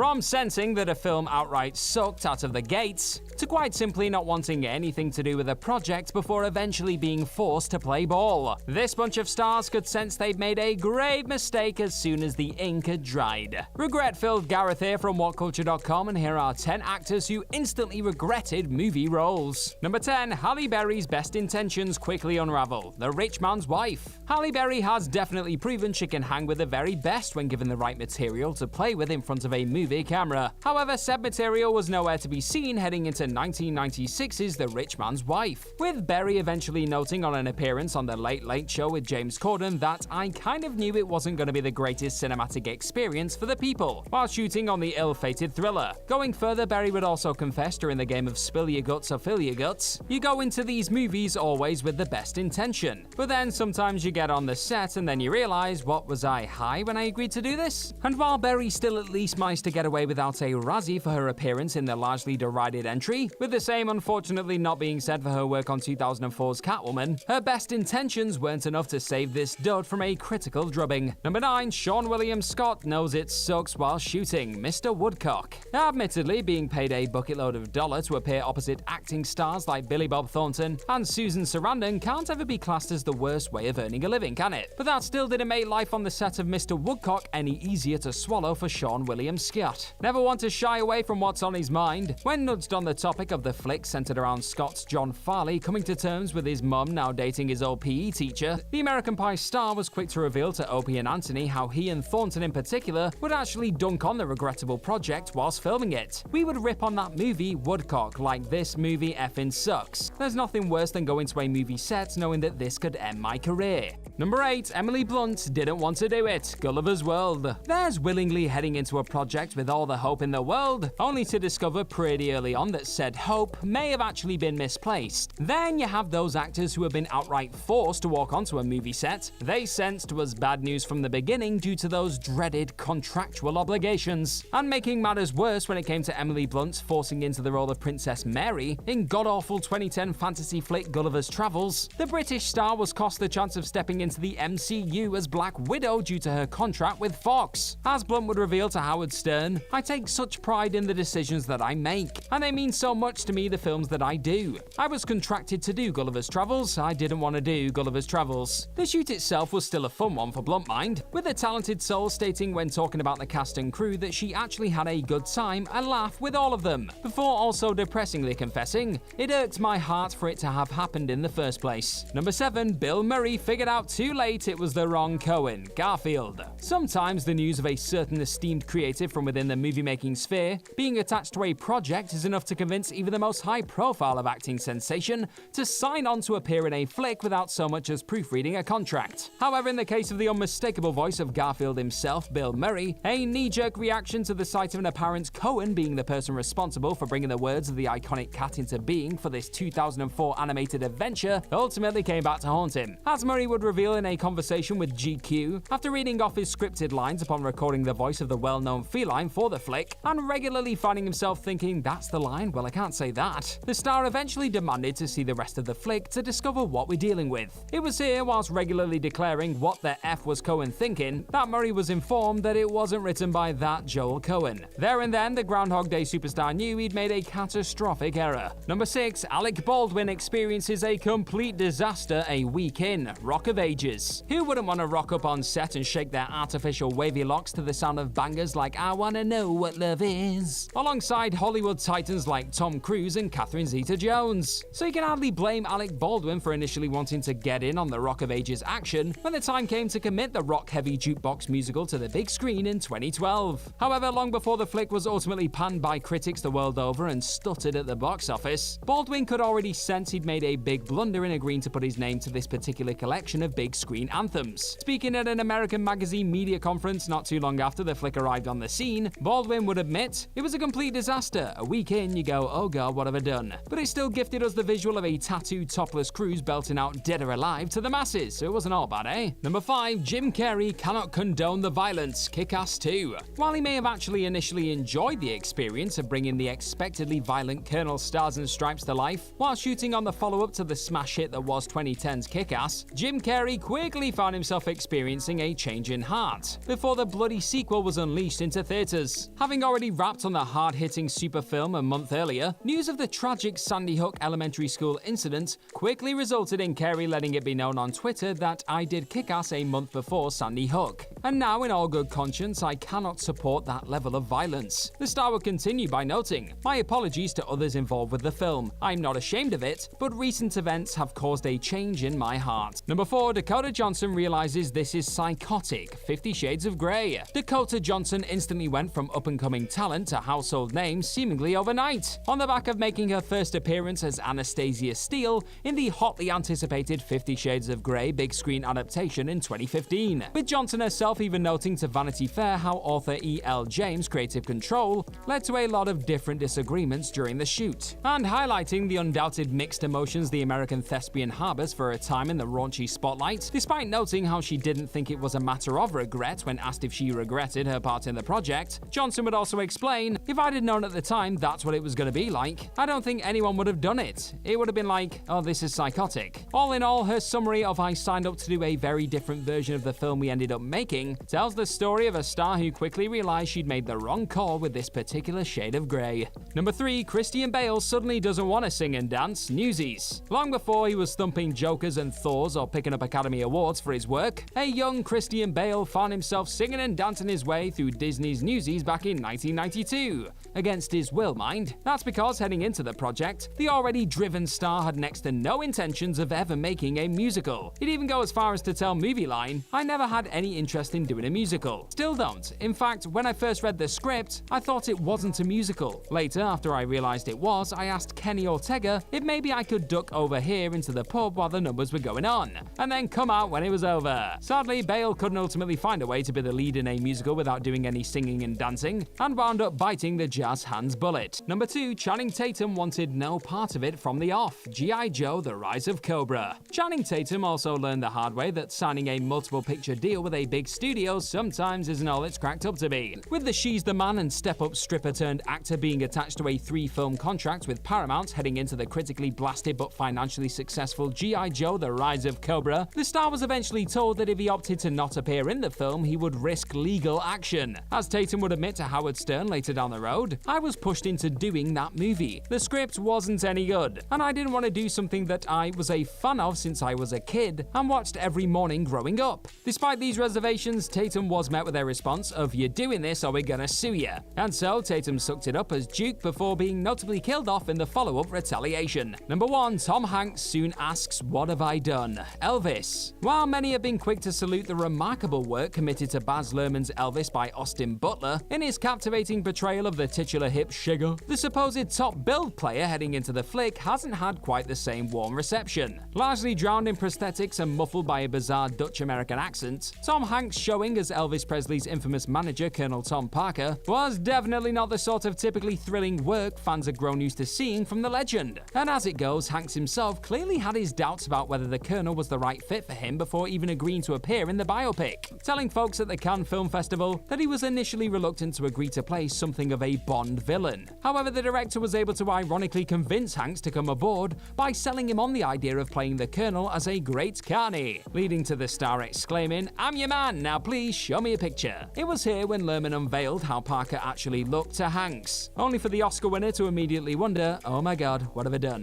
From sensing that a film outright sucked out of the gates, to quite simply not wanting anything to do with a project before eventually being forced to play ball. This bunch of stars could sense they'd made a grave mistake as soon as the ink had dried. Regret-filled Gareth here from Whatculture.com, and here are 10 actors who instantly regretted movie roles. Number 10. Halle Berry's best intentions quickly unravel. The rich man's wife. Halle Berry has definitely proven she can hang with the very best when given the right material to play with in front of a movie camera. However, said material was nowhere to be seen heading into 1996's The Rich Man's Wife, with Berry eventually noting on an appearance on The Late Late Show with James Corden that "I kind of knew it wasn't going to be the greatest cinematic experience for the people," while shooting on the ill-fated thriller. Going further, Berry would also confess during the game of Spill Your Guts or Fill Your Guts, "You go into these movies always with the best intention, but then sometimes you get on the set and then you realize, what was I high when I agreed to do this?" And while Berry still at least managed to get away without a Razzie for her appearance in the largely derided Entry, with the same unfortunately not being said for her work on 2004's Catwoman, her best intentions weren't enough to save this dud from a critical drubbing. Number 9. Sean William Scott knows it sucks while shooting. Mr. Woodcock. Admittedly, being paid a bucket load of dollar to appear opposite acting stars like Billy Bob Thornton and Susan Sarandon can't ever be classed as the worst way of earning a living, can it? But that still didn't make life on the set of Mr. Woodcock any easier to swallow for Sean William Scott. Never one to shy away from what's on his mind, when nudged on the topic of the flick centered around Scott's John Farley coming to terms with his mum now dating his old PE teacher, the American Pie star was quick to reveal to Opie and Anthony how he and Thornton in particular would actually dunk on the regrettable project whilst filming it. "We would rip on that movie Woodcock like this movie effing sucks. There's nothing worse than going to a movie set knowing that this could end my career." Number 8. Emily Blunt didn't want to do it. Gulliver's World. There's willingly heading into a project with all the hope in the world, only to discover pretty early on that said hope may have actually been misplaced. Then you have those actors who have been outright forced to walk onto a movie set they sensed was bad news from the beginning due to those dreaded contractual obligations. And making matters worse when it came to Emily Blunt forcing into the role of Princess Mary in god-awful 2010 fantasy flick Gulliver's Travels, the British star was cost the chance of stepping into the MCU as Black Widow due to her contract with Fox. As Blunt would reveal to Howard Stern, "I take such pride in the decisions that I make, and they mean so much to me, the films that I do. I was contracted to do Gulliver's Travels, I didn't want to do Gulliver's Travels." The shoot itself was still a fun one for Blunt mind, with the talented soul stating when talking about the cast and crew that she actually had a good time and laugh with all of them, before also depressingly confessing, "It irked my heart for it to have happened in the first place." Number 7. Bill Murray figured out too late it was the wrong Coen. Garfield. Sometimes the news of a certain esteemed creative from within the movie-making sphere being attached to a project is enough to convince even the most high-profile of acting sensation to sign on to appear in a flick without so much as proofreading a contract. However, in the case of the unmistakable voice of Garfield himself, Bill Murray, a knee-jerk reaction to the sight of an apparent Coen being the person responsible for bringing the words of the iconic cat into being for this 2004 animated adventure ultimately came back to haunt him. As Murray would reveal in a conversation with GQ, after reading off his scripted lines upon recording the voice of the well-known feline for the flick, and regularly finding himself thinking, "That's the line? Well, I can't say that," the star eventually demanded to see the rest of the flick to discover what we're dealing with. It was here, whilst regularly declaring what the F was Coen thinking, that Murray was informed that it wasn't written by that Joel Coen. There and then, the Groundhog Day superstar knew he'd made a catastrophic error. Number 6. Alec Baldwin experiences a complete disaster a week in. Rock of Ages. Who wouldn't want to rock up on set and shake their artificial wavy locks to the sound of bangers like "I Wanna Know What Love Is," alongside Hollywood titans like Tom Cruise and Catherine Zeta-Jones? So you can hardly blame Alec Baldwin for initially wanting to get in on the Rock of Ages action when the time came to commit the rock-heavy jukebox musical to the big screen in 2012. However, long before the flick was ultimately panned by critics the world over and stuttered at the box office, Baldwin could already sense he'd made a big blunder in agreeing to put his name to this particular collection of big screen anthems. Speaking at an American magazine media conference not too long after the flick arrived on the scene, Baldwin would admit, "It was a complete disaster. A week in, you go, oh god, what have I done?" But it still gifted us the visual of a tattooed topless Cruise belting out Dead or Alive to the masses, so it wasn't all bad, eh? Number 5. Jim Carrey cannot condone the violence. Kick-Ass 2. While he may have actually initially enjoyed the experience of bringing the expectedly violent Colonel Stars and Stripes to life, while shooting on the follow-up to the smash hit that was 2010's Kick-Ass, Jim Carrey Berry quickly found himself experiencing a change in heart before the bloody sequel was unleashed into theaters. Having already wrapped on the hard-hitting super film a month earlier, news of the tragic Sandy Hook Elementary School incident quickly resulted in Carrey letting it be known on Twitter that I did kick-ass a month before Sandy Hook. And now, in all good conscience, I cannot support that level of violence. The star would continue by noting, "My apologies to others involved with the film. I'm not ashamed of it, but recent events have caused a change in my heart." Number 4, Dakota Johnson realizes this is psychotic. 50 Shades of Grey. Dakota Johnson instantly went from up-and-coming talent to household name seemingly overnight, on the back of making her first appearance as Anastasia Steele in the hotly anticipated 50 Shades of Grey big screen adaptation in 2015. With Johnson herself even noting to Vanity Fair how author E.L. James' creative control led to a lot of different disagreements during the shoot, and highlighting the undoubted mixed emotions the American thespian harbors for a time in the raunchy spotlight, despite noting how she didn't think it was a matter of regret when asked if she regretted her part in the project. Johnson would also explain, "If I'd have known at the time that's what it was going to be like, I don't think anyone would have done it. It would have been like, oh, this is psychotic." All in all, her summary of "I signed up to do a very different version of the film we ended up making" tells the story of a star who quickly realized she'd made the wrong call with this particular shade of grey. Number 3, Christian Bale suddenly doesn't want to sing and dance. Newsies. Long before he was thumping Jokers and Thors or picking up Academy Awards for his work, a young Christian Bale found himself singing and dancing his way through Disney's Newsies back in 1992. Against his will, mind. That's because heading into the project, the already driven star had next to no intentions of ever making a musical. He'd even go as far as to tell Movie Line, "I never had any interest in doing a musical. Still don't. In fact, when I first read the script, I thought it wasn't a musical. Later, after I realized it was, I asked Kenny Ortega if maybe I could duck over here into the pub while the numbers were going on, and then come out when it was over." Sadly, Bale couldn't ultimately find a way to be the lead in a musical without doing any singing and dancing, and wound up biting the jazz hands bullet. Number 2, Channing Tatum wanted no part of it from the off. G.I. Joe: The Rise of Cobra. Channing Tatum also learned the hard way that signing a multiple picture deal with a big studio sometimes isn't all it's cracked up to be. With the She's the Man and step-up stripper-turned-actor being attached to a 3-film contract with Paramount heading into the critically blasted but financially successful G.I. Joe: The Rise of Cobra, the star was eventually told that if he opted to not appear in the film, he would risk legal action. As Tatum would admit to Howard Stern later down the road, "I was pushed into doing that movie. The script wasn't any good, and I didn't want to do something that I was a fan of since I was a kid and watched every morning growing up." Despite these reservations, Tatum was met with a response of, "You're doing this or we're gonna sue you." And so Tatum sucked it up as Duke before being notably killed off in the follow-up retaliation. Number 1, Tom Hanks soon asks, "What have I done?" Elvis. While many have been quick to salute the remarkable work committed to Baz Luhrmann's Elvis by Austin Butler in his captivating portrayal of the titular hip shigger, the supposed top-billed player heading into the flick hasn't had quite the same warm reception. Largely drowned in prosthetics and muffled by a bizarre Dutch-American accent, Tom Hanks showing as Elvis Presley's infamous manager, Colonel Tom Parker, was definitely not the sort of typically thrilling work fans had grown used to seeing from the legend. And as it goes, Hanks himself clearly had his doubts about whether the Colonel was the right fit for him before even agreeing to appear in the biopic, telling folks at the Cannes Film Festival that he was initially reluctant to agree to play something of a Bond villain. However, the director was able to ironically convince Hanks to come aboard by selling him on the idea of playing the Colonel as a great carny, leading to the star exclaiming, "I'm your man, now please show me a picture." It was here when Luhrmann unveiled how Parker actually looked to Hanks, only for the Oscar winner to immediately wonder, "Oh my god, what have I done?"